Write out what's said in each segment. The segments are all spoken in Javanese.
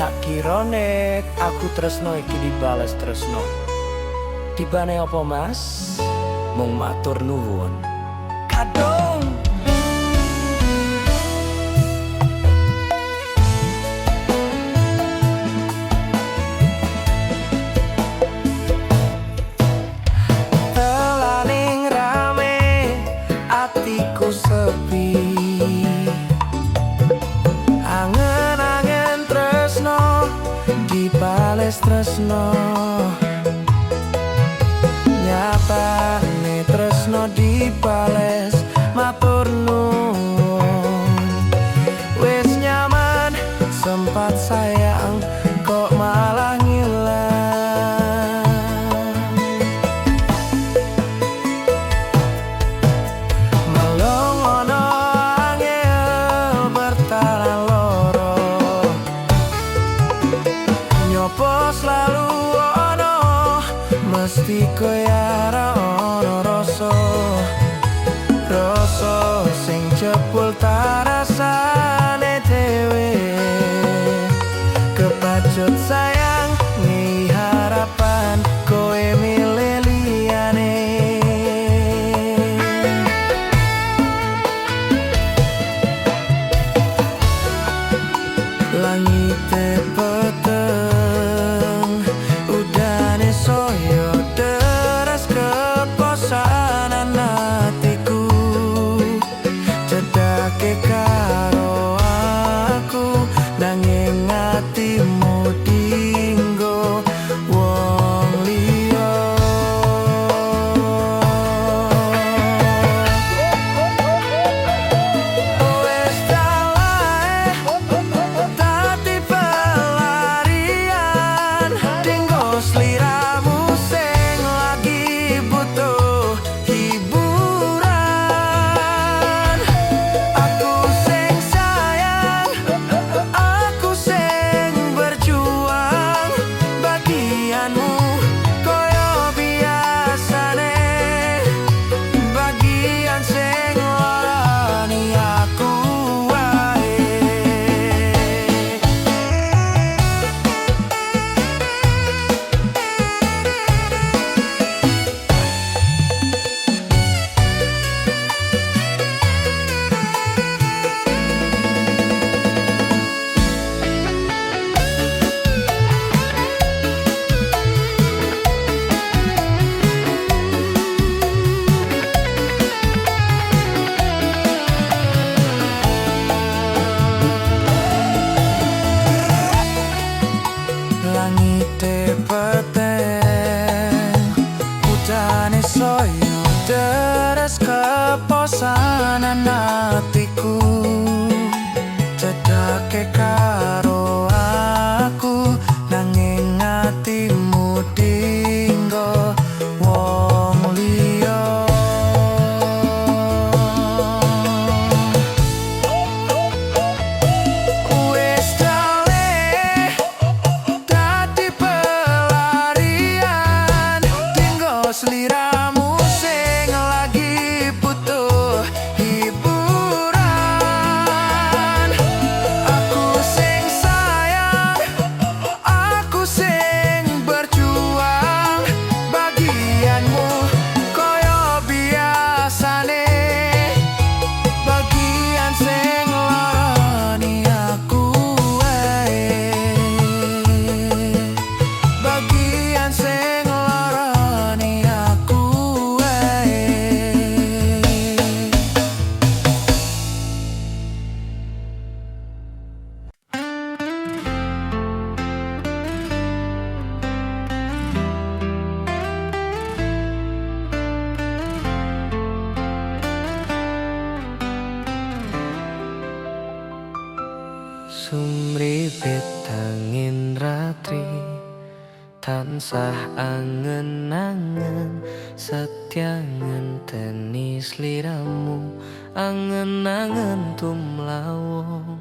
Tak kira nek aku tresno iki dibales tresno. Tibane apa mas? Mung matur nuwun. Kadung telaning rame atiku sepi. Angen-angen tresno dibales tresno. Nyatane tresno dibales matur nuwun. Wis nyaman sempat sayang kok malah ngilang. Melong ono angel bertalan loro. Nyopo selalu ono mesti koyara ono rasa. Rasa sing jebul tarasane dhewe. Kepacut sayang nih harapan kowe milih liyane. Langite peteng udane soyo deras keposanan hatiku. Cedake karo aku nanging atimu dinggo wong liya. Wes talae dadi pelarian dinggo sliramu sing lagi butuh hiburan. Aku sing sayang, aku sing berjuang bagianmu koyo biasane. Bagian sing larani aku wae. Langite peteng udane soyo deres keposanan hatiku. Cedake karo aku nanging atimu dinggo wong liya. Wis daleh dadi pelarian dinggo sliramu sing lagi butuh hiburan. Aku sing sayang, aku sing berjuang bagianmu koyo biasane. Bagian sing larani aku wae. Bagian sing larani aku wae. Sumripit angin ratri tansah angen-angen setya ngenteni sliramu. Angen-angen tumlawong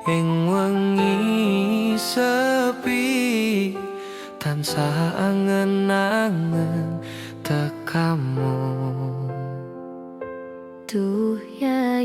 ing wengi sepi. Tansah angen-angen tekamu. Duh yai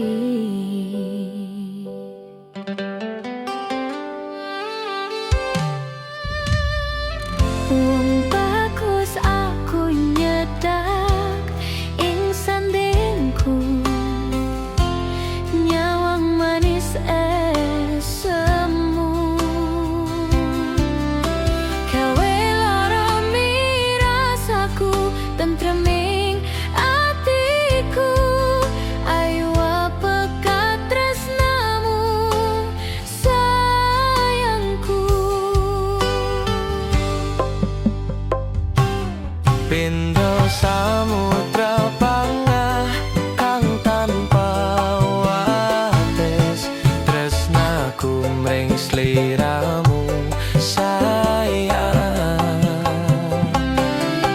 sliramu sayang.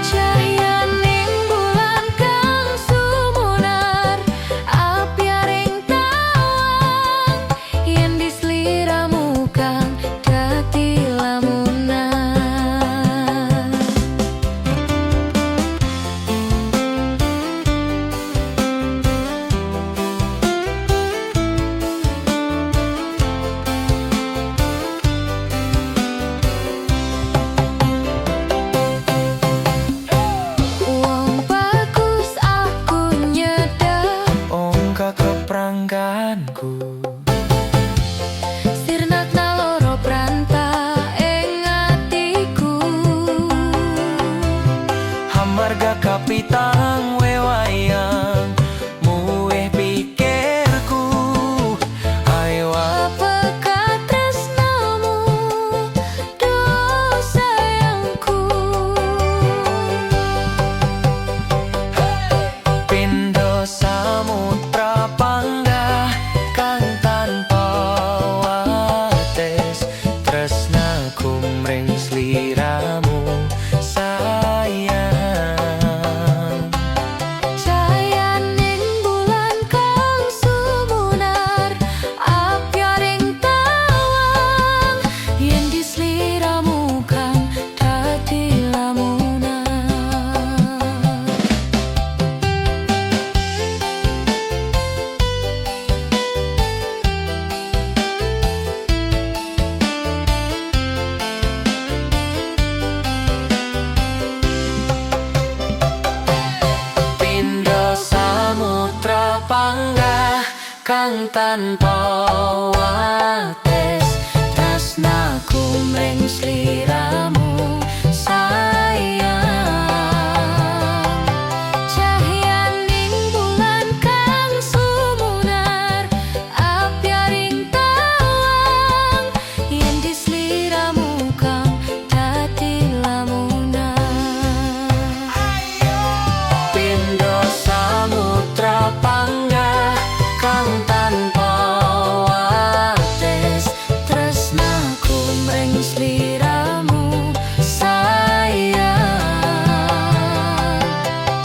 Cahyaning bulan kang sumunar, apyaring tawang, yen di sliramu kang dadi lamunan. Wong bagus aku nyedak, Ongka keprangganku, sirnak naloro pranta ing atiku. hamarga kapitang wewayang muweh pikirku. Aywa Apakah tresnamu, do sayangku? Pindho samudra panggah kang tanpa wates, tresnaku mring sliramu sayang. Cahyaning bulan kang sumunar, apyaring tawang, yen di sliramu kang dadi lamunan. Pindho samudra panggah kang tanpa wates, tresnaku mring sliramu sayang. Cahyaning bulan kang sumunar, apyaring tawang, yen di sliramu kang dadi lamunan. Pindho samudra panggah kang tanpa wates, tresnaku mring sliramu sayang.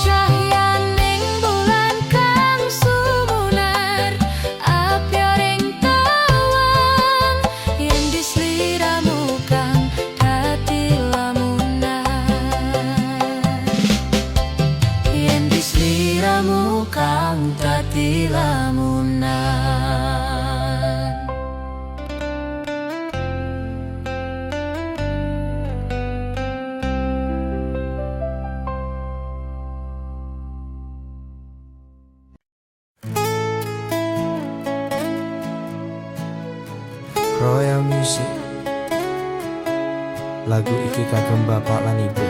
Cahyaning bulan kang sumunar, apyaring tawang, yen di sliramu kang dadi lamunan. Yen di sliramu kang dadi lamunan. Royal Music. Lagu iki kagem bapak lan ibu.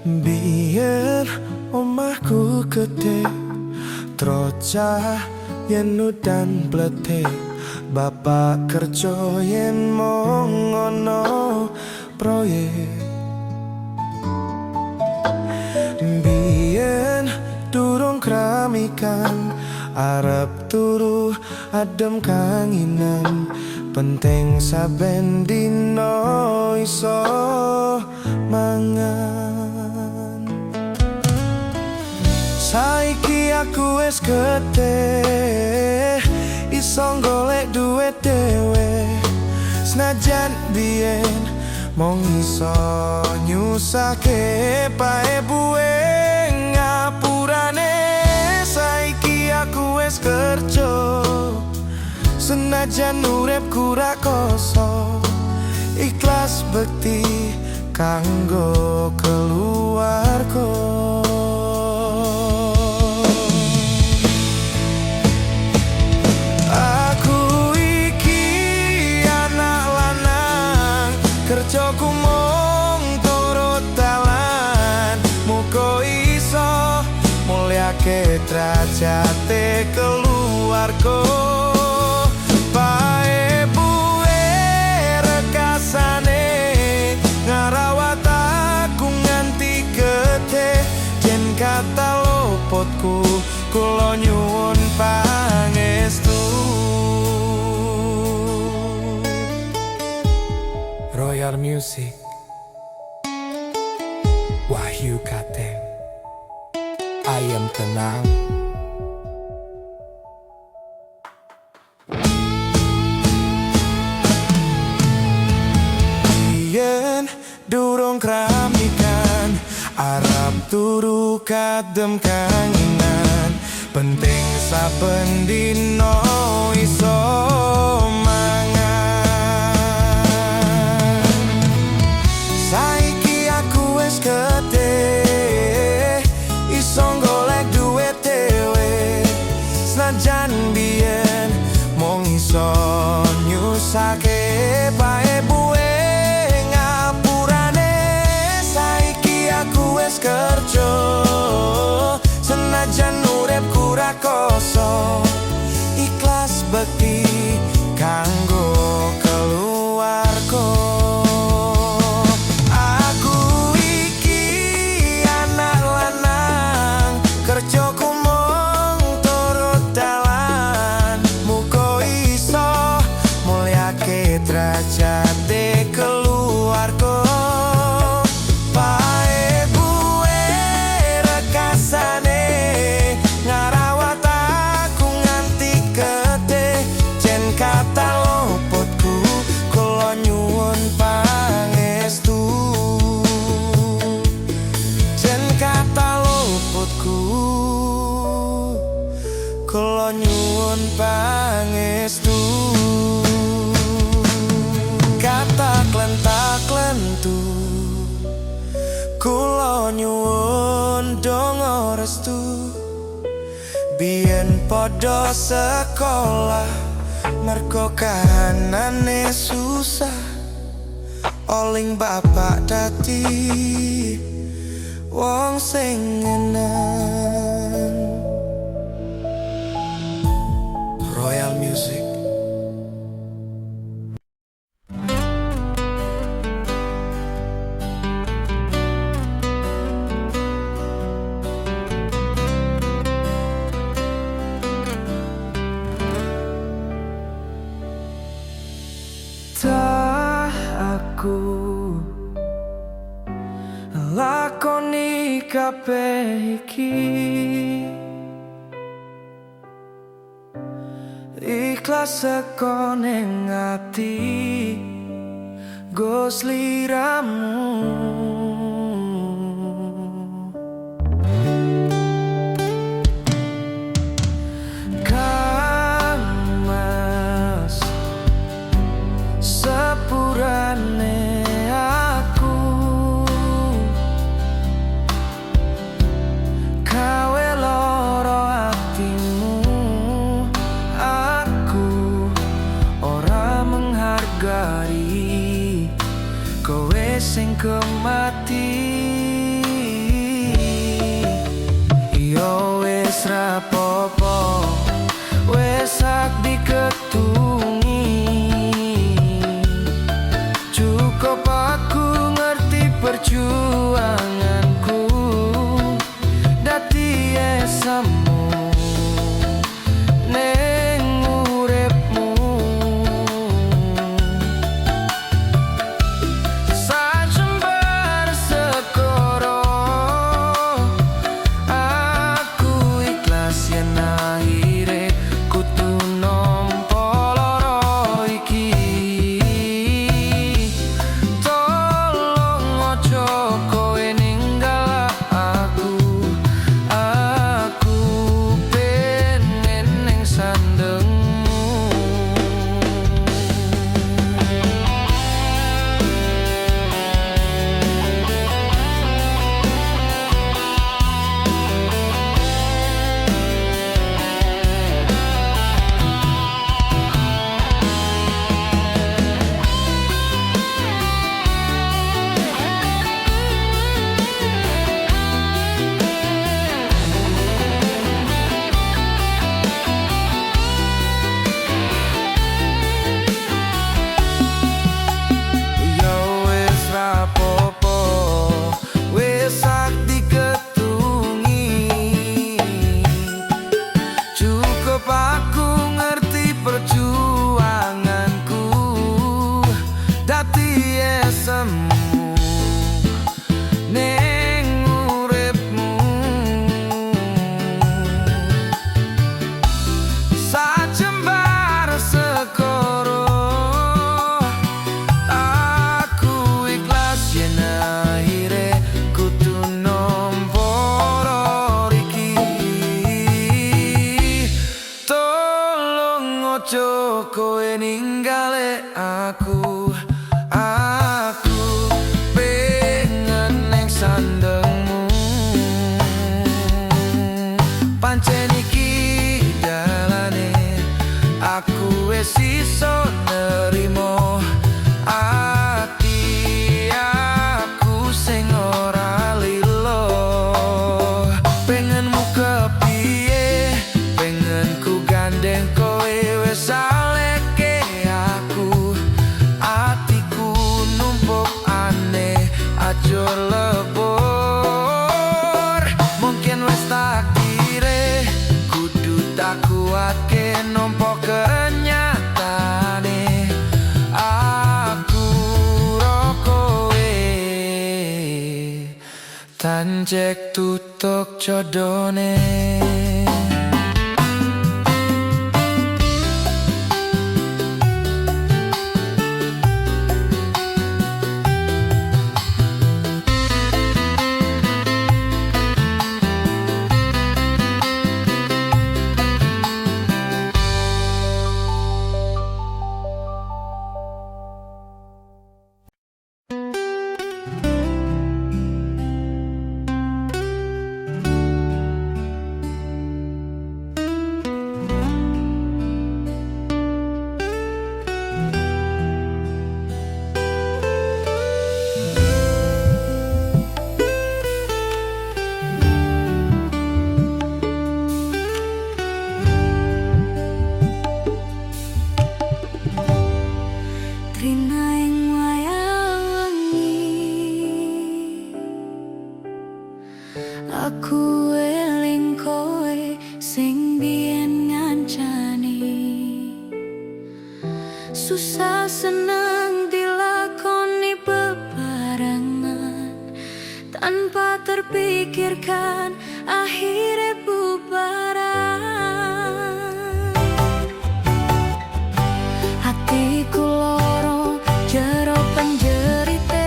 Biyen omahku gede, trocah yen udan bletik. Bapak kerja yen mung ono proyek. Biyen durung kramikan, arep turu adem kanginan. Penting saben dino iso mangan. Saiki aku wis gede, iso golek duit dhewe. Senajan biyen mong iso nyusake pae buwe ngapurane. Saiki aku wis kerja, senajan uripku ra koso. Ikhlas bekti kanggo keluarga. Aku iki anak lanang, kerjaku mung turut dalan. Muga iso mulyake derajate keluarga. Pae buwe rekasane ngarawat aku nganti ke Royal Music Wahyu Kateng Ayam tenang Yen durung kramikan Arab turu kadem kanginan Penting saben dino iso mangan Saiki aku wis gede Iso golek duit dhewe Senajan biyen mung iso nyusake bae buwe ngapurane Saiki aku wis kerja Senajan uripku ra kosong Ikhlas bekti kanggo keluarga Aku iki anak lanang Kerjaku mung turut dalan Muga iso mulyake derajate keluarga Pae buwe rekasane ngarawat aku nganti gede jen kata luputku kula nyuwun pangestu jen kata luputku kula nyuwun pangestu kata klentak klentu kula nyuwun donga restu Biyen podo sekolah mergo kahanane susah Oling bapak dadi wong sing ngeneng Royal Music Aku lakoni kabeh iki ikhlas saka ning ati go sliramu sepurane aku kawe loro hatimu aku ora menghargai kowe sing kemati yo wis rapopo wis sak diketungi Cukup aku ngerti perjuanganku Dati esamu Neng uripmu Sajembar Tanjek tutuk jodone. Aku eling kowe sing biyen ngancani, susah senang dilakoni bebarengan, tanpa terpikirkan akhirnya bubaran. Hatiku loro jero penjerite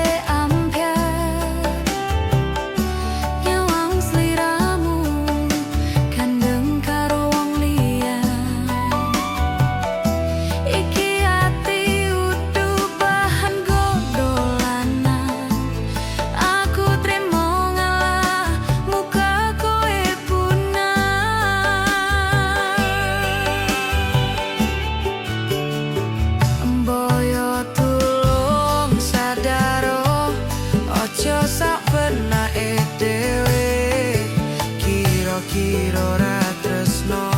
kira ra tresno,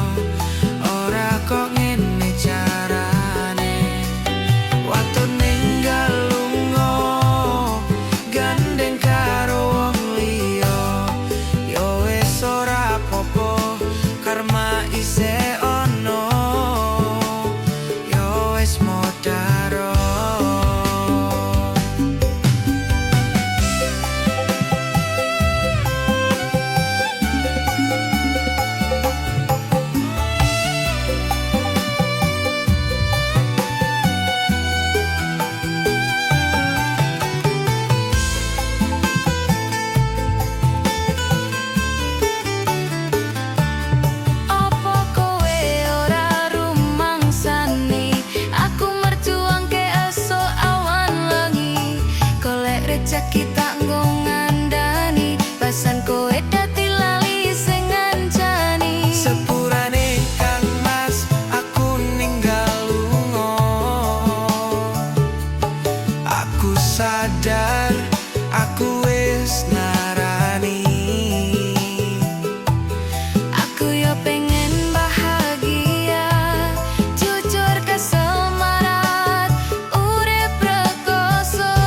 ora kok ngene carane. Waktu ninggal lunga, gandeng karo wong liya, yo wis ora apa-apa, karma isih ono, yo wis modaro. Kita ngandani pasan kowe dadi lali sing ngancani. Sepurane Kang Mas aku ninggal lunga, aku sadar aku wis narani. Aku yo pengen bahagia, jujur kesel marat, urip rekoso.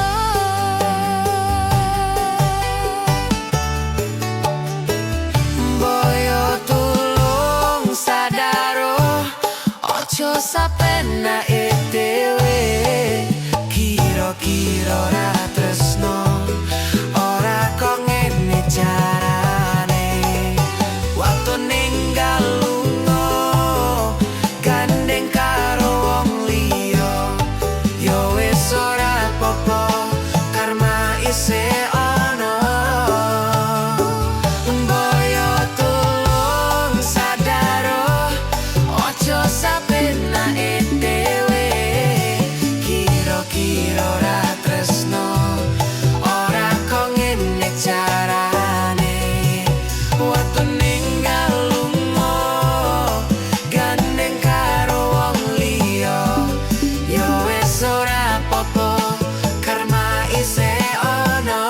Ojo sapenake dhewe, kira-kira ra tresno, ora kok ngene carane. Waktu ninggal lunga, gandeng karo wong liya, yo wis ora apa-apa, karma isih ono. Boyo tulung sadaro, ojo sapenake dhewe, kira-kira ra tresno, ora kok ngene carane. Waktu ninggal lunga, gandeng karo wong liya, yo wis ora apa-apa, karma isih ono.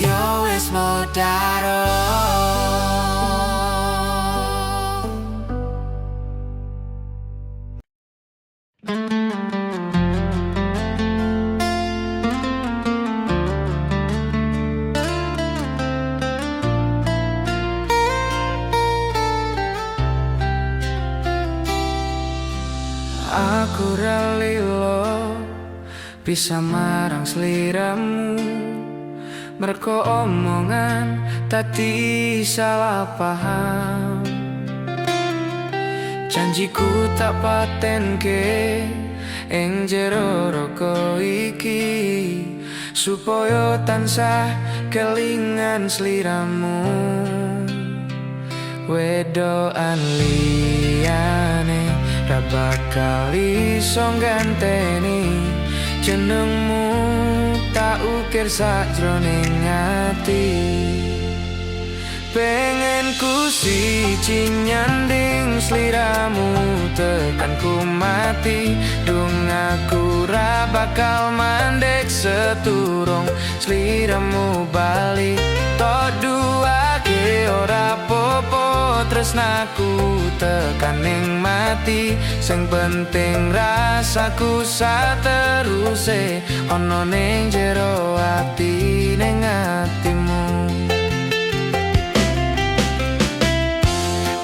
Yo wis modaro. Aku ra lilo bisa marang sliramu. Merko omongan tadi salah paham. Janjiku tak patenke ing jero roko iki, supaya tansah kelingan sliramu. Wedoan liyane ra bakal iso ganteni jenengmu, tak ukir sakjroning ati. Pengen ku siji nyanding sliramu tekan ku mati. Dung aku ra bakal mandek seturung sliramu bali. Tok duake ora popo tresnaku tekan ning mati. Sing penting rasaku sateruse ono ning jero ati ning atimu.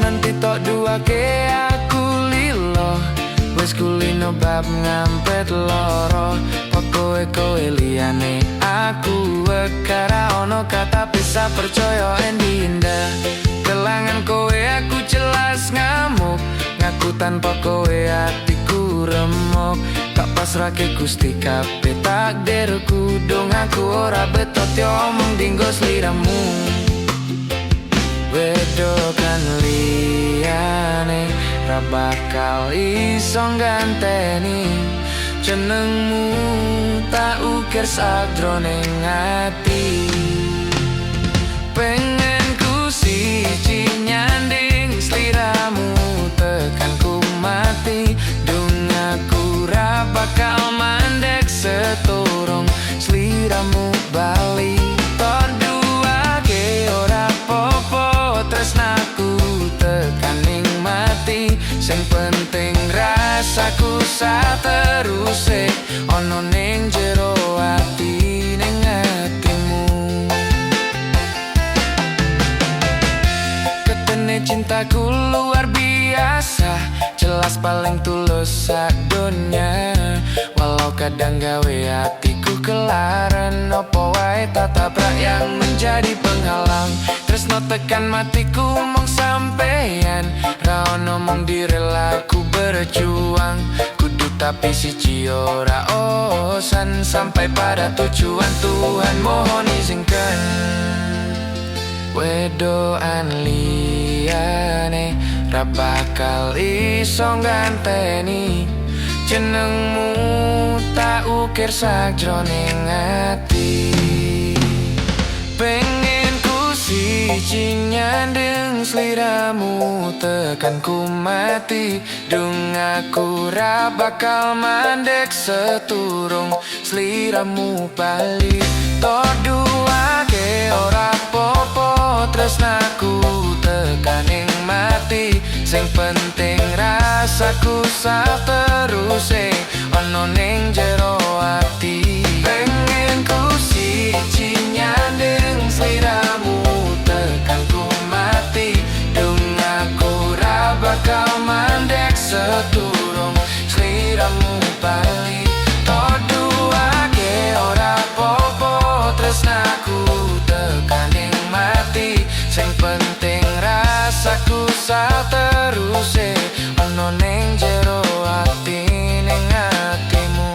Nanti tok duake aku lilo, wis kulino bab ngampet loro. Pokoke kowe liyane aku wekara ono kata bisa percaya endi indah. Kelangan kowe aku jelas ngamuk, ngaku tanpa kowe hatiku remuk. Tak pasrahke Gusti kabeh takdirku, dong aku ora betot yo omong dinggo sliramu. Wedokan liyane ra bakal iso ganteni jenengmu, tak ukir sakjroning ati. Pengen ku siji nyanding sliramu tekan ku mati. Dung aku ra bakal mandek seturung sliramu bali. Tok duake ora popo tresnaku tekan ning mati. Sing penting rasaku sateruse ono ning jero ati ning atimu. Ketene cintaku luar biasa, jelas paling tulus sadonya. Walau kadang gawe hatiku kelaran, opo wae tatabrak yang menjadi penghalang. Tresno tekan matiku mong sampeyan, ra ono mong direlaku berjuang. Kudu tapi siji ora osan, sampai pada tujuan Tuhan mohon izinkan. Wedoan liyane ra bakal iso ganteni jenengmu, tak ukir sakjroning ati. Pengen ku siji nyandeng sliramu tekan ku mati. Dung aku ra bakal mandek seturung sliramu bali. Tok duake ora popo tresnaku tekan ning mati. Sing penting rasaku sateruse ono ning jero ati. Pengen ku siji nyandeng sliramu tekan ku mati. Dung aku ra bakal mandek seturung sliramu bali. Tok duake ora popo tresnaku tekan ning mati. Sing penting rasaku sateruse ono ning jero ati ning atimu.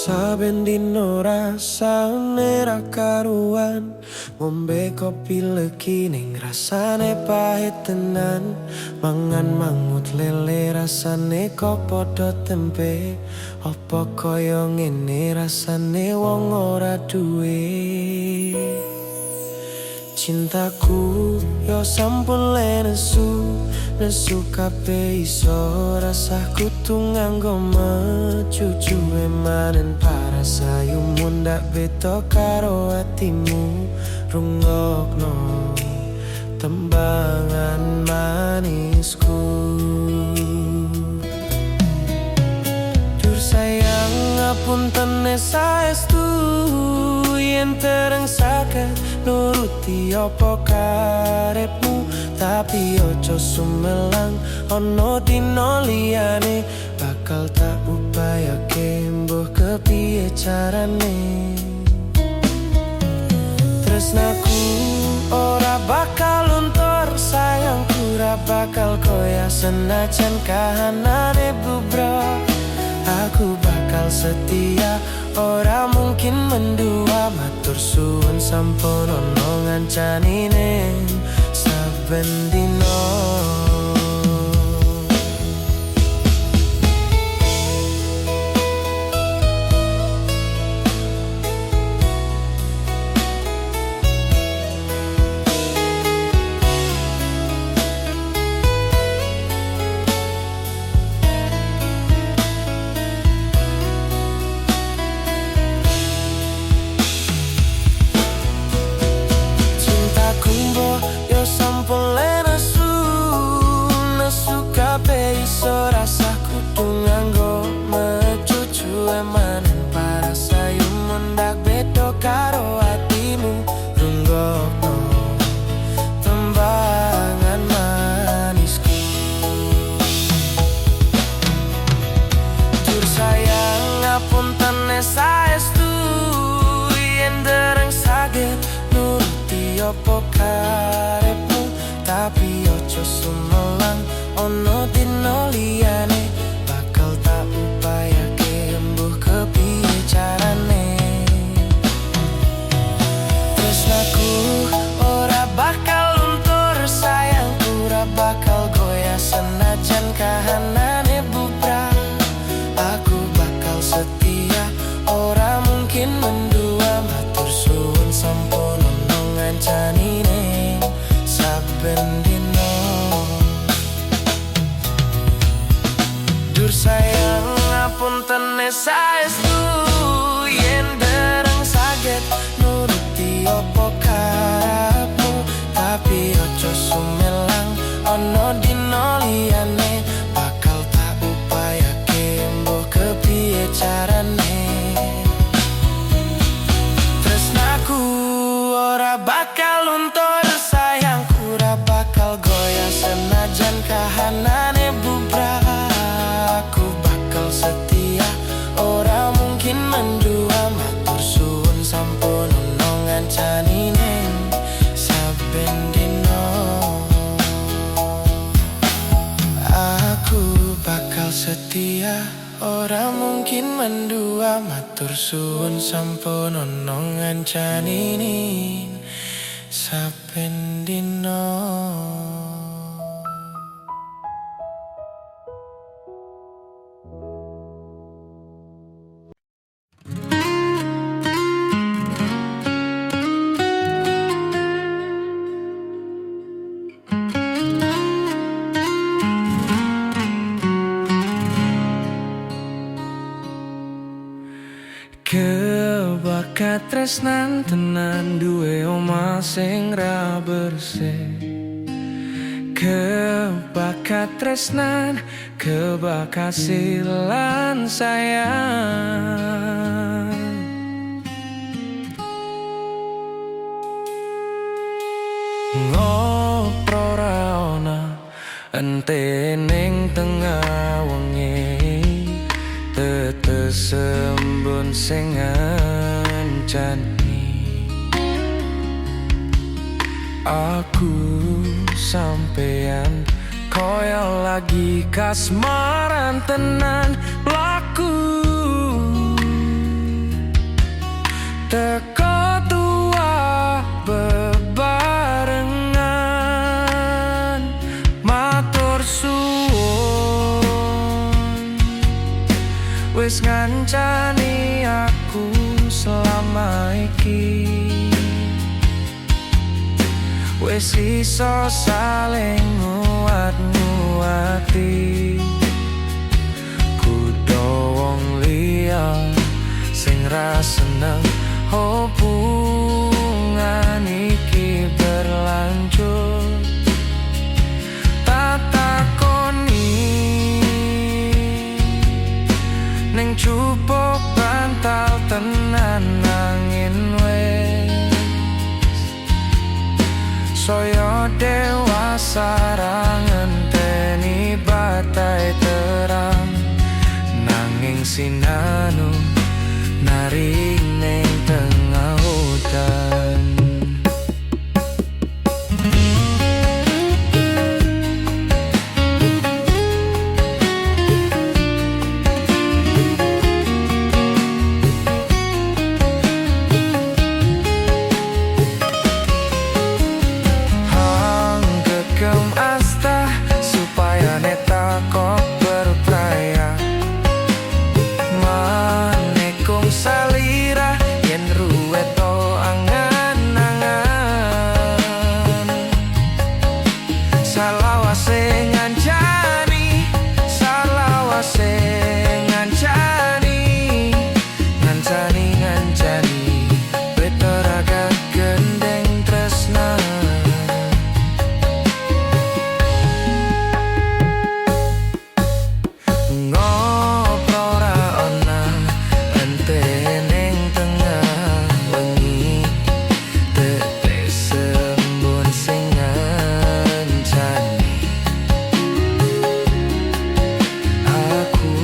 Saben dino rasane ra karuan, ngombe kopi legi ning rasane pahit tenan. Mangan mangut lele rasane kok padha tempe. Apa kaya ngene rasane wong ora duwe. Cintaku yo sampun nesu kabeh iso rasah kudu nganggo mecucu manen para. Rasayumu ndak beda karo atimu. Rungokno tembangan manisku. Dur sayang ngapunten saestu yen tereng saged nuruti apa karepmu. Tapi ojo sumelang ono dino liyane bakal tak upayake mbuh kepiye carane. Tresnaku ora bakal luntur, sayangku ora bakal koyah senajan kahanane bubrok. Aku bakal setia, ora mungkin mendua. Matur suwun sampun ono ngancani ning saben dino. Iso rasah kudu nganggo mecucu emanen para sayumu ndak beda karo atimu. Rungokno tembangan manisku. Dur sayang ngapunten saestu yen dereng saged nuruti apa karepmu. Tapi ojo sumelang ono dino liyane bakal tak upayake mbuh kepiye carane. Tresnaku ora bakal luntur, sayangku ora bakal goyah senajan kahanane bubrah. Aku bakal setia, ora mungkin mendua. Matur suwun sampun ono ngancani ning saben dino. Dur sayang ngapunten saestu yen dereng saged nuruti apa karepmu. Tapi ojo sumelang ono dino liyane bakal tak upayake mbuh kepiye carane. Tresnaku ora bakal luntur, sayangku ora bakal goyah senajan kahanane bubrah. Aku bakal setia, ora mungkin mendua. Matur suwun sampun ono ngancani ning saben dino. Aku bakal setia, ora mungkin mendua. Matur suwun sampun ono ngancani ning saben dino. Kebakat tresnan tenan duwe omah sing ra bersih. Kebakat tresnan, kebakat silan sayang. Ngopo ra ana ente ning tengah wengi, tetes embun sing ngancani. Aku sampeyan koyo lagi kasmaran tenan laku. Teko tua bebarengan matur suwun wis ngancani aku selama iki. Wis iso saling nguat-nguati, kudu wong liya sing ra seneng hubungan iki berlanjut. Tak takoni ning jupuk bantal tenan nangin wes saya dewasa ra ngenteni batai terang nanging sinanu nari ning tengah hutan. Hang gegem asta supaya neta kok berpraya manekung salira yen ruweto angan-angan salawase ngancani betaraga gendeng tresna. Ngopo ra ana ente ning tengah wengi tetes embun sing ngancani aku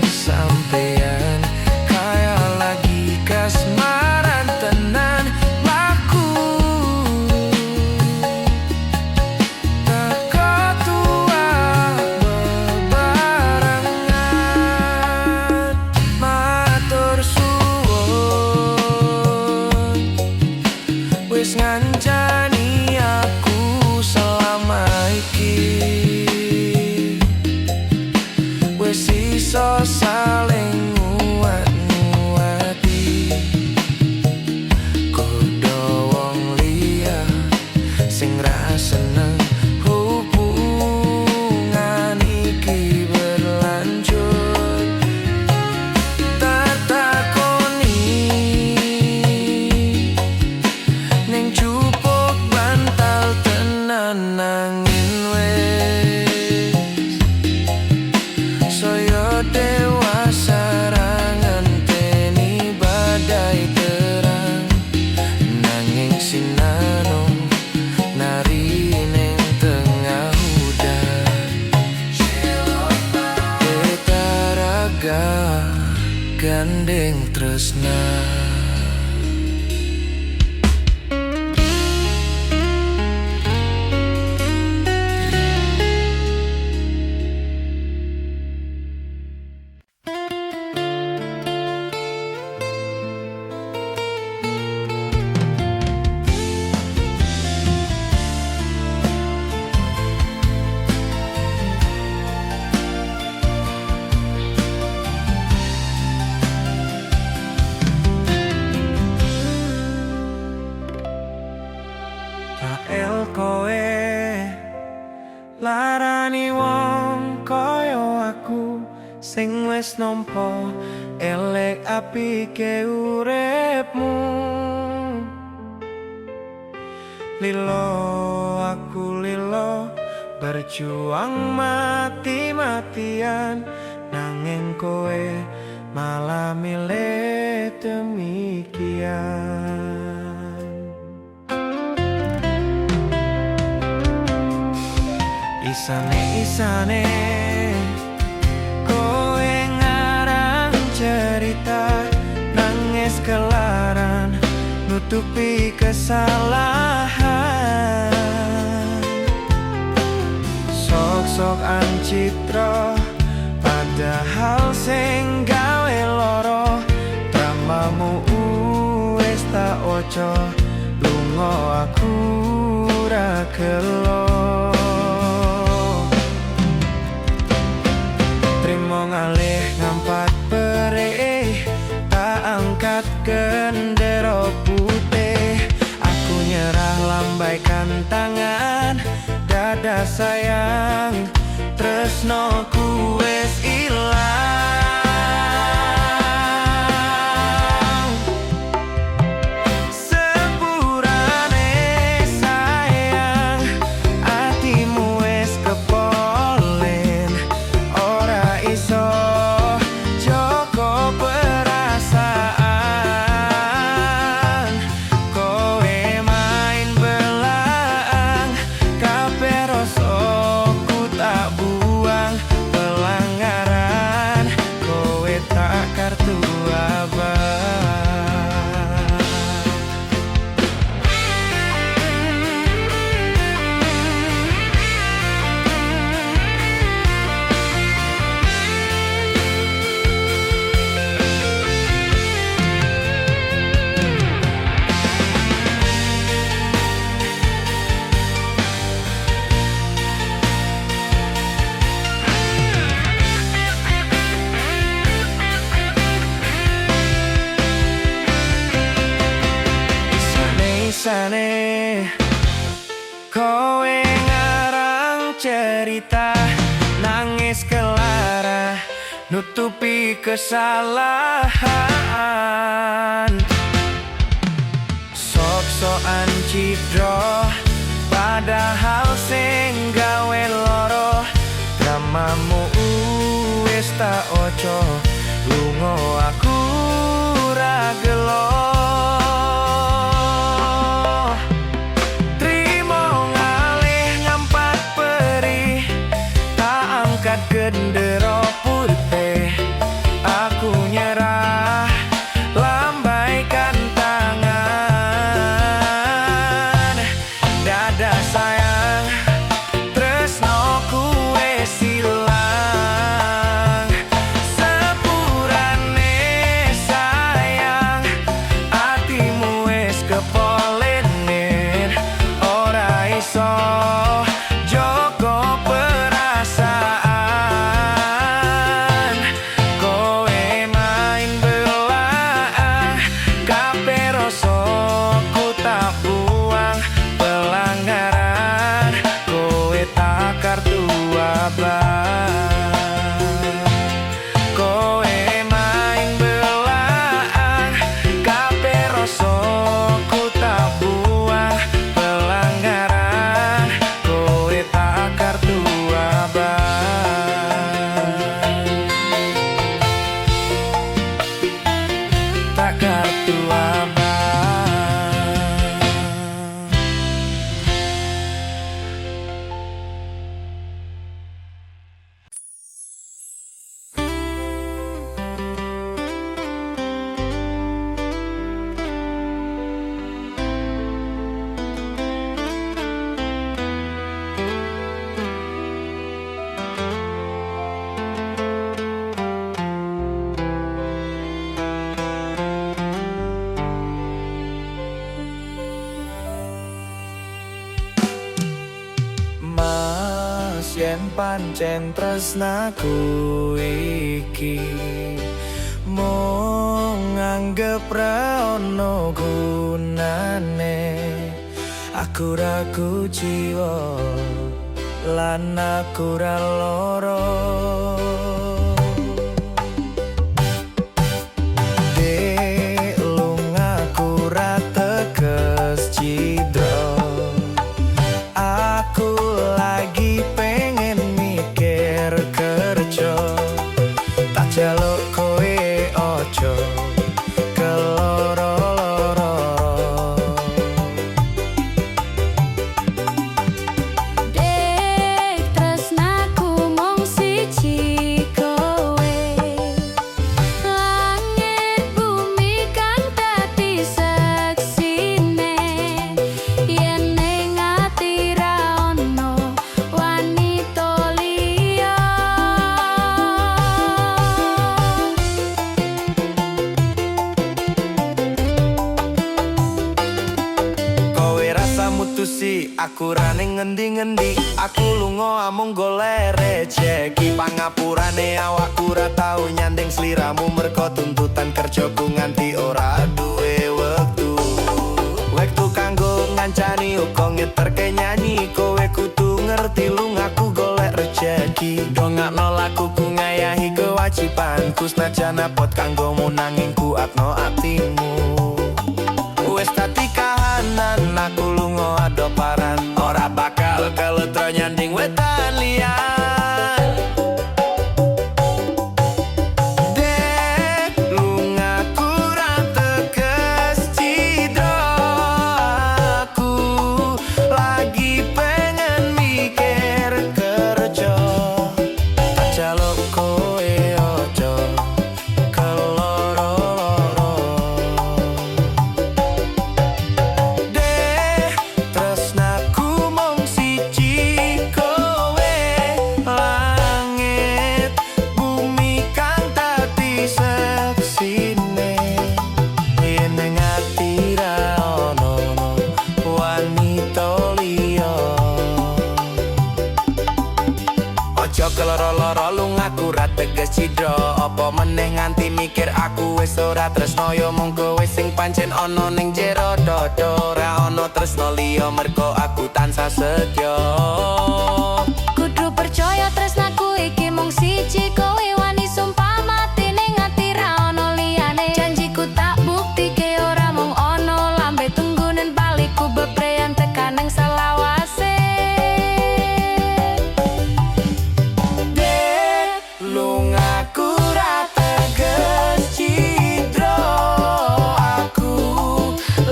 sampean kaya lagi kasmaran tenan laku teko tua bebarengan matur suwun wis ngancani aku selama iki wis iso saling nguat-nguati kudu wong liya sing ra seneng hubungan iki berlanjut. Tak takoni ning jupuk bantal tenan nangin wes saya dewasa ra ngenteni badai terang nanging sinanu nari ning tengah hutan. Betaraga gandeng tresna. Kael kowe larani wong koyo aku sing wis nampa elek apike uripmu. Lilo aku lilo berjuang mati-matian nanging kowe malah milih demikian. Isane kowe ngarang cerita nangis kelaran nutupi kesalahan sok-sok ancitra padahal sing gawe loro dramamu wis tak ojo lunga aku ra gelo. Ngalih ngampat perih tak angkat gendera putih aku nyerah lambaikan tangan dada sayang tresnoku wis ilang. kartu abang. Sane kowe ngarang cerita nangis kelara nutupi kesalahan sok-sokan cidro padahal sing gawe loro dramamu wis tak ojo lungo aku ra gelo. Gendera putih aku nyerah lambaikan tangan dada sayang tresnoku wis ilang sepurane sayang atimu wis kepolenin ora iso joko kowe main belaang kape rasa ku tak buang pelanggaran kowe tak kartu abang tak kartu abang. Yen pancen tresnaku iki mung nganggep ra ono gunane aku ra kuciwa lan aku ra lara dek lungaku ra teges cidro aku lagi pengen mikir kerja tak jaluk kowe ojo keloro-loro dek tresnaku mung siji kowe langit bumi kang dadi seksine yen ning ati ra ono wanita liya kowe rasa mutusi aku ra ning ngendi-ngendi aku lunga amung golek rejeki pangapurane awakku ra tau nyanding sliramu merko tuntutan kerjaku nganti ora duwe wektu kanggo ngancani uga ngeterke nyanyi kowe kudu ngerti lungaku golek rejeki dongakno lakuku ngayahi kewajibanku senajan apot kanggomu nanging kuatno atimu wis dadi kahanan aku lunga adoparan ora bakal keletro nyanding wetan liyan dek lungaku ra teges cidro aku lagi pengen mikir kerja tak jaluk kowe ojo keloro cidra. Apa meneh nganti mikir aku wis ora tresno, yo mung kowe sing pancen ana ning jero dodo. Ora ana tresno liya mergo aku tansah setya. Kudu percaya tresnaku iki mung siji, kowe wani sumpah mati ning ati ra ono liyane. Janjiku tak buktike ora mung ono lambe tunggunen balikku bepreyan tekan ning selawase. Dek, lungaku ra teges cidra. Aku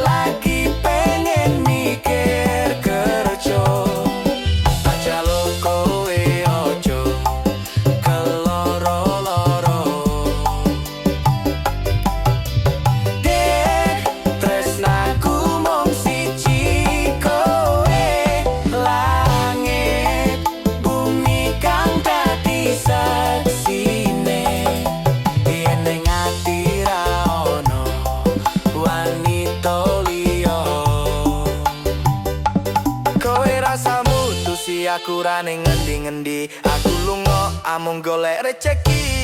lagi pengen mikir kerja. Aku ra ning ngendi-ngendi, aku lunga amung golek rejeki.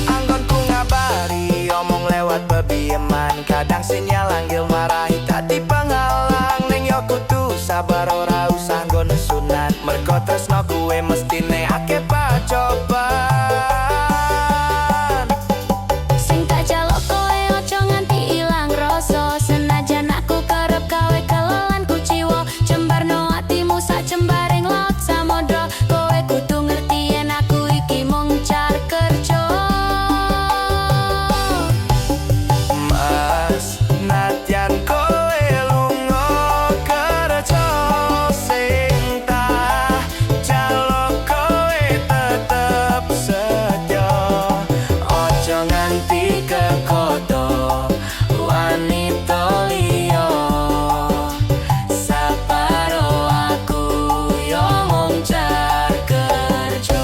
Anggonku ngabari omong lewat bebieman, kadang sinyal anggil marahi tadi penghalang. Ning yo kudu sabar ora usah nggon sunat, mergo tresno kuwe mestine akeh pacoban. Sing tak jaluk kowe ojo nganti ilang rasa, senajan aku kerep gawe kelolan kuciwa. Jembarno atimu sak jembaring laut samodra, kowe kudu ngerti yen aku iki mung car kerja. Mas, nadyan kowe lunga kerja, sing tak jaluk kowe tetep setya. Ojo nganti kekodo wanita liya, saparo aku yo mung car kerja.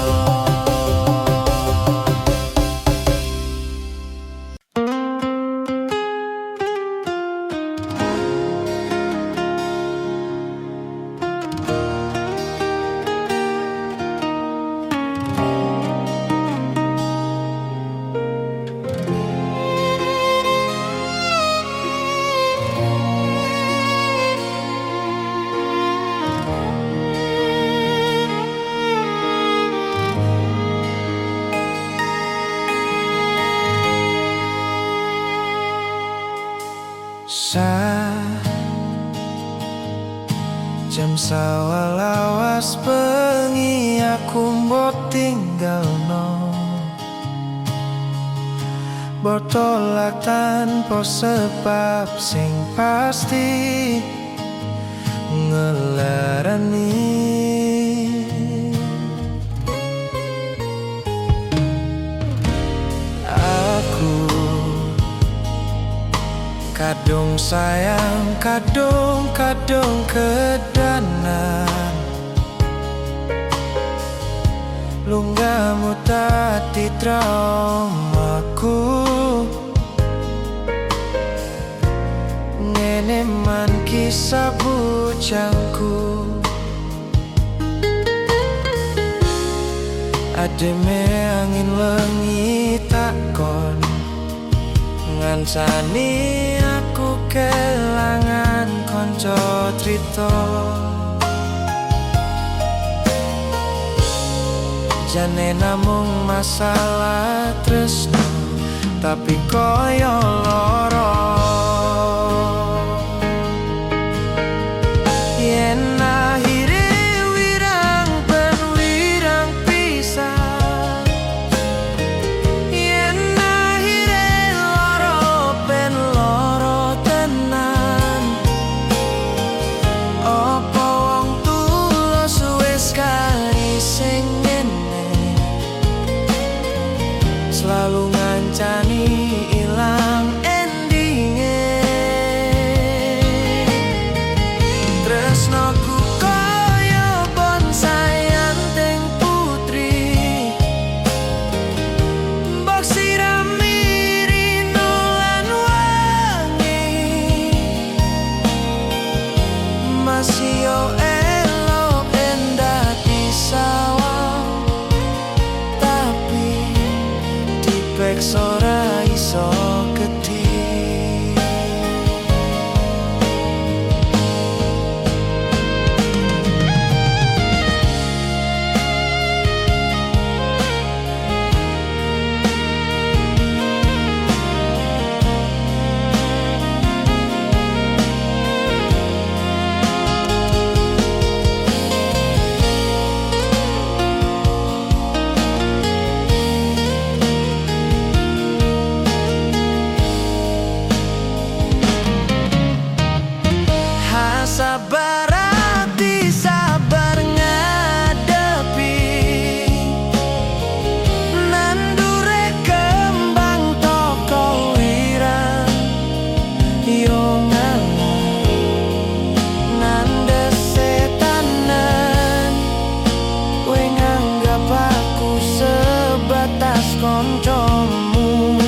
Jam sawalawas bengi aku mbok tinggalno, botolak tanpa sebab sing pasti ngelarani. Aku kadung sayang, kadung kedanan. Lunggamu tadi traumaku, ngene man kisah bujangku. Ademe angin lengi takon, ngancani aku kelangan konco trito. Jane namung masalah tresno, tapi koyo loro. Yen akhire wirang ben wirang pisah, yen akhire loro ben loro tenan. Apa wong tulus wis kali sing selalu ngancani ilang endinge. Tresnoku koyo bonsai anting putri, mbok sirami rino lan wangi. Masih yo elok endah disawang, tapi dipeksa ora iso gedhi. Sabar hati, sabar ngadepi nandure kembang toko wirang yo ngalah nande setanan kowe nganggap aku sebatas koncomu.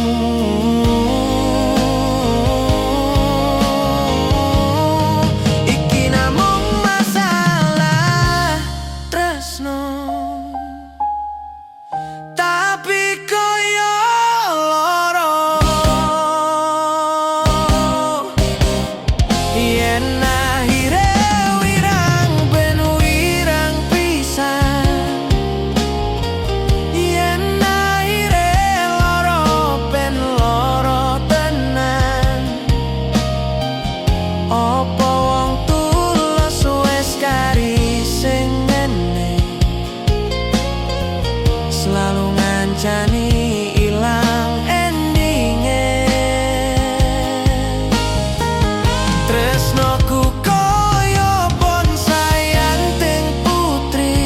Selalu ngancani ilang endinge tresnoku koyo bonsai anting putri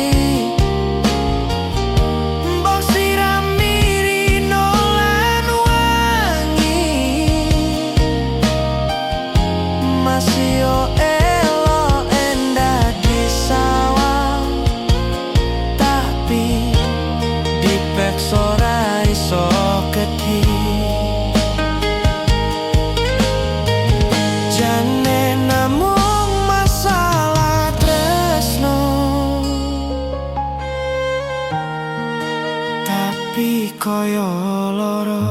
mbok sirami nolan wangi masih yo elo endah di sawang tapi dipeksa ora iso gedhi. Jane namung masalah tresno tapi koyo loro.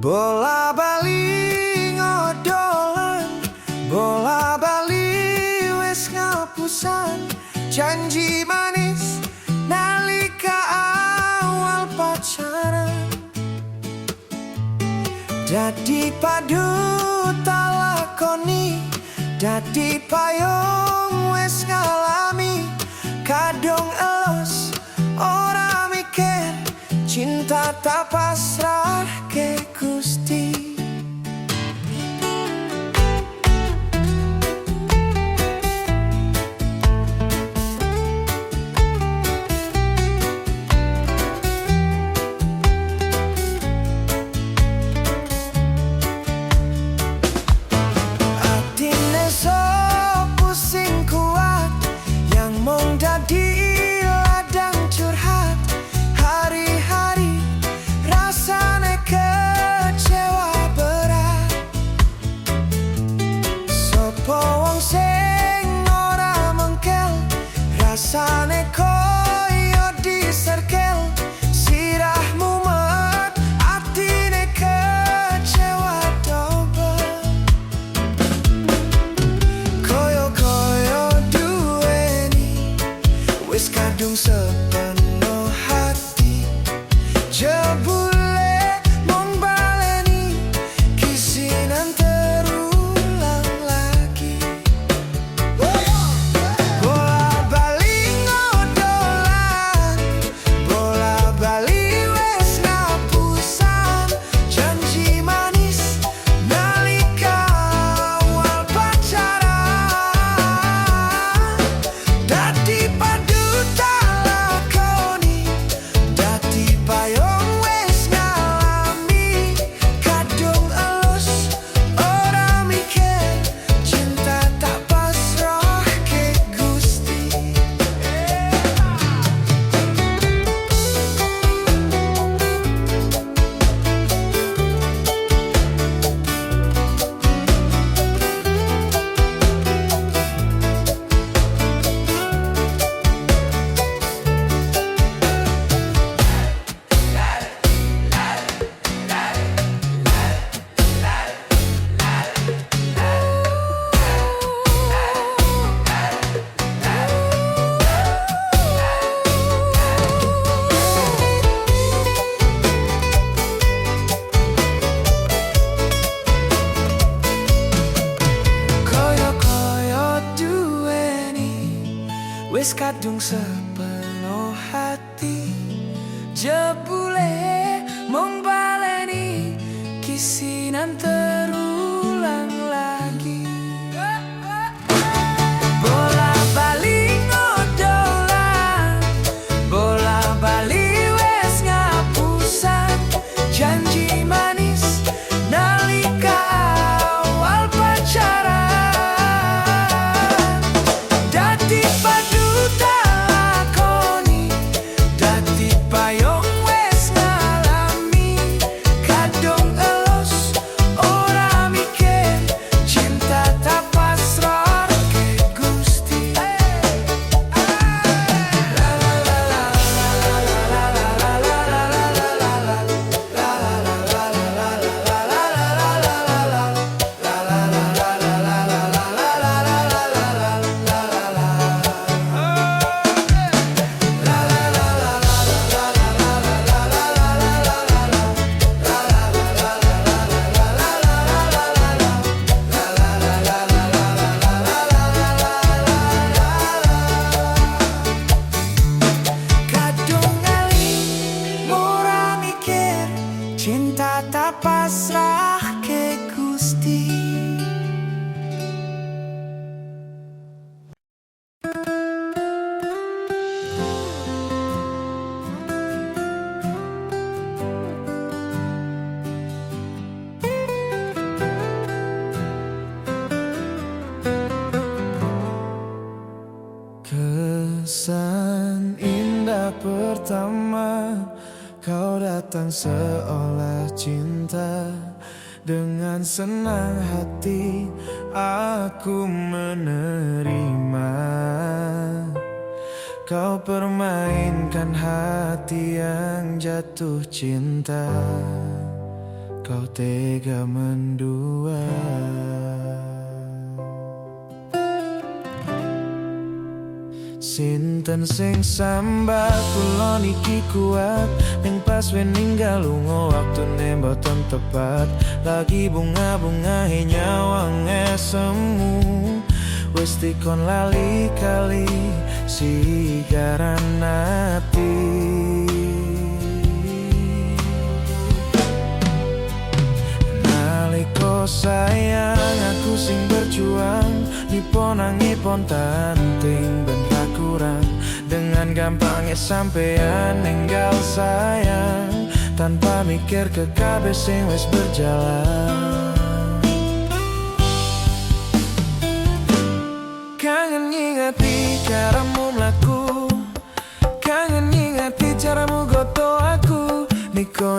Bola bali ngodolan, bola bali wis ngapusan janji manis nalika awal pacaran. Dadi padu talakoni, dadi payung wis ngalami kadung elus ora mikir cinta tak pasrah ke Gusti. Atine so pusing kuat yang mong dadi ladang curhat hari-hari rasane kecewa berat. Sopo wong sing ora mengkel rasane koyo diserkel sirah mumet atine kecewa double. Koyo-koyo duweni wis kadung sepenuh hati jebule mong baleni kisinan terulang lagi. Bola bali ngodolan, bola bali wis ngapusan janji manis nalika awal pacaran. Dadi padu talak wis kadung sepenuh hati. Jebule mung baleni kisinan terulang lagi. Bola bali ngodolan, bola bali wes ngapusan. Janji manis nalika awal pacaran. Dadi padu takoni, dadi payung wes ngalami. Kadung elus ora mikir, cinta tak pasrah ke Gusti. Kadung ngali murah mikir, cinta tak pasrah ke Gusti. Kesan indah pertama, kau datang seolah cinta. Dengan senang hati aku menerima. Kau permainkan hati yang jatuh cinta. Kau tega mendua. Sinten sing sambal kula niki kuat, ning pas we ninggal lunga waktune mboten tepat. Lagi bunga-bunga nyawang semu, wis dikon lali kali sigaran ati. Naliko sayang aku sing berjuang, nipon tanting ben kurang. Dengan gampangnya sampean ninggal sayang, tanpa mikir ke kabeh sing wis berjalan. Kangen ngingati caramu mlaku, kangen ngingati caramu goto aku. Niko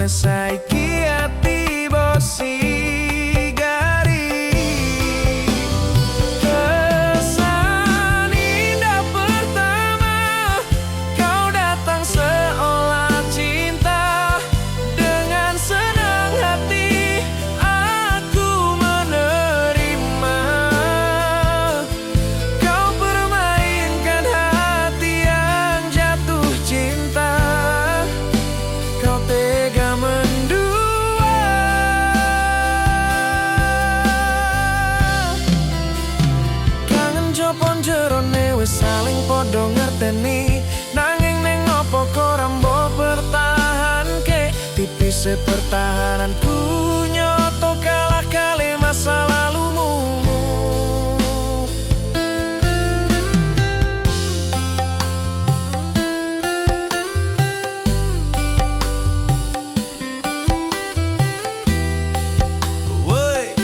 saiki ati bosi. Saling podo ngerteni, nanging neng opo korambo pertahanke. Tipis pertahananku nyoto kalah kali masa lalumu. Woi,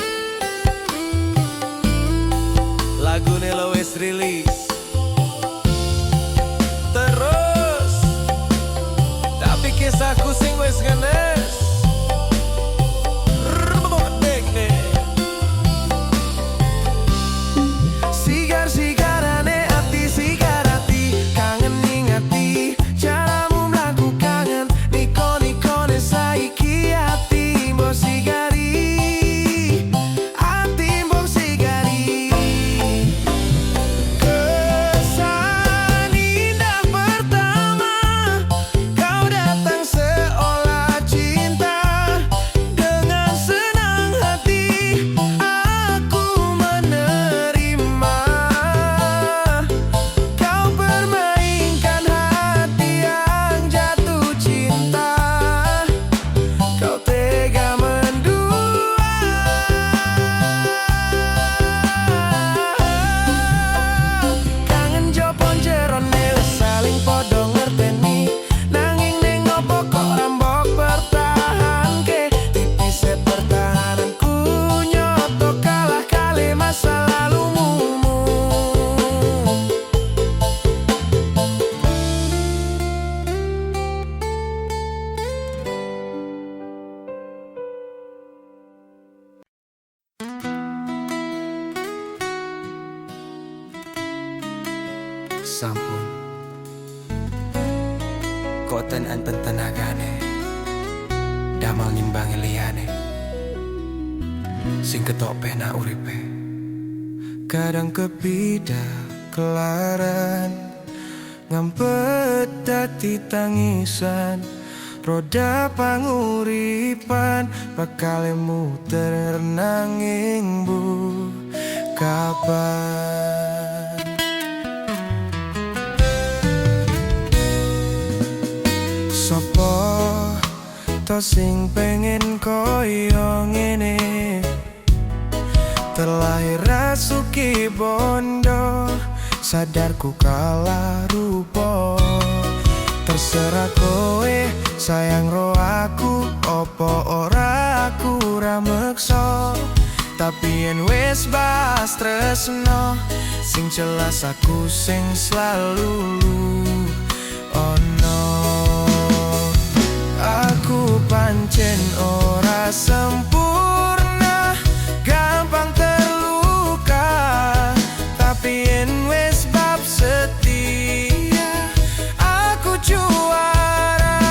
lagune lo wis rilis. Kisahku sing wis ngenes. Sigar-sigarane ati sigarati, kangen ngingati caramu mlaku kangen. Niko-nikone saiki ati mbok sigari, ati mbok sigari. Sampun Koten anten tenagane Damal nimbangi liyane Sing ketok pena uripe Kadang kepida kelaran Ngampet dadi tangisan Roda panguripan Bakal muter nanging bu Kapan Sopo to sing pengen koyo ngene Terlahir rasuki bondo Sadarku kalah rupo Terserah kowe sayang roh aku Opo ora aku ramekso Tapi yen wis bas tresno Sing jelas aku sing selalu ono Aku pancen ora sempurna Gampang terluka Tapi yen wis bab setia Aku juara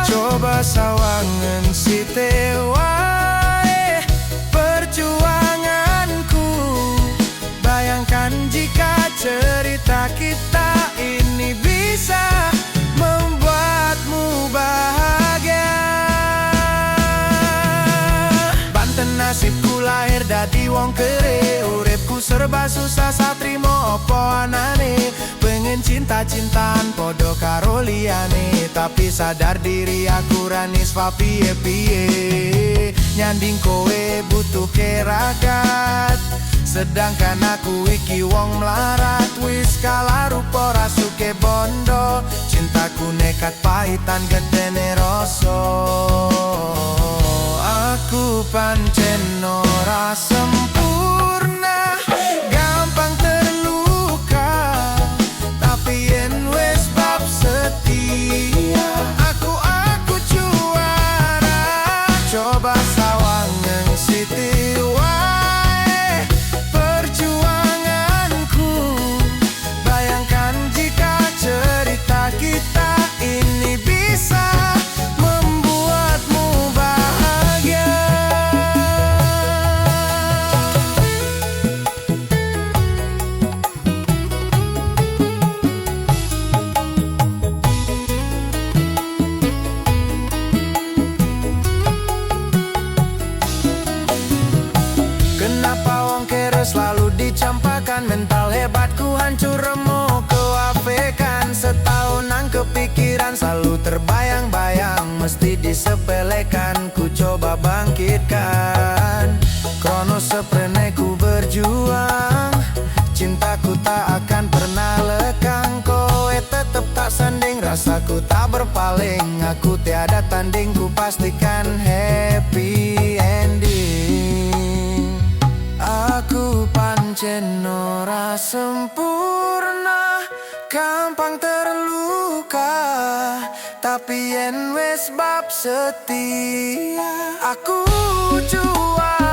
Coba sawangan si tewae Perjuanganku Bayangkan jika cerita kita ini bisa Membuatmu bahagia Banten nasibku lahir dadi wong kere Uripku serba susah satrimo opo anane Pengen cinta-cintaan podo karo liyane Tapi sadar diri aku ranis fa piye-piye Nyanding kowe butuh keragat Sedangkan aku iki wong melarat Wis kalah rupa rasuke bondo Cintaku nekat pahitan gedene rasa Aku pancen ora sempurna Gampang terluka Tapi yen wis bab setia Aku juara Coba sawangan siti wae Perjuanganku Bayangkan jika cerita kita ini bisa Membuatmu bahagia Kenapa wong kere selalu dicampakan Mental hebatku hancur remuk kewapekan Setahun nang kepikiran selalu terbayang-bayang Mesti disepelekan ku coba bangkitkan Krono sepreneku berjuang Cintaku tak akan pernah lekang Kowe tetep tak sanding Rasaku tak berpaling Aku tiada tanding Ku pastikan happy ending Aku pancen ora sempurna Gampang terluka Tapi yen wis bab setia Aku juara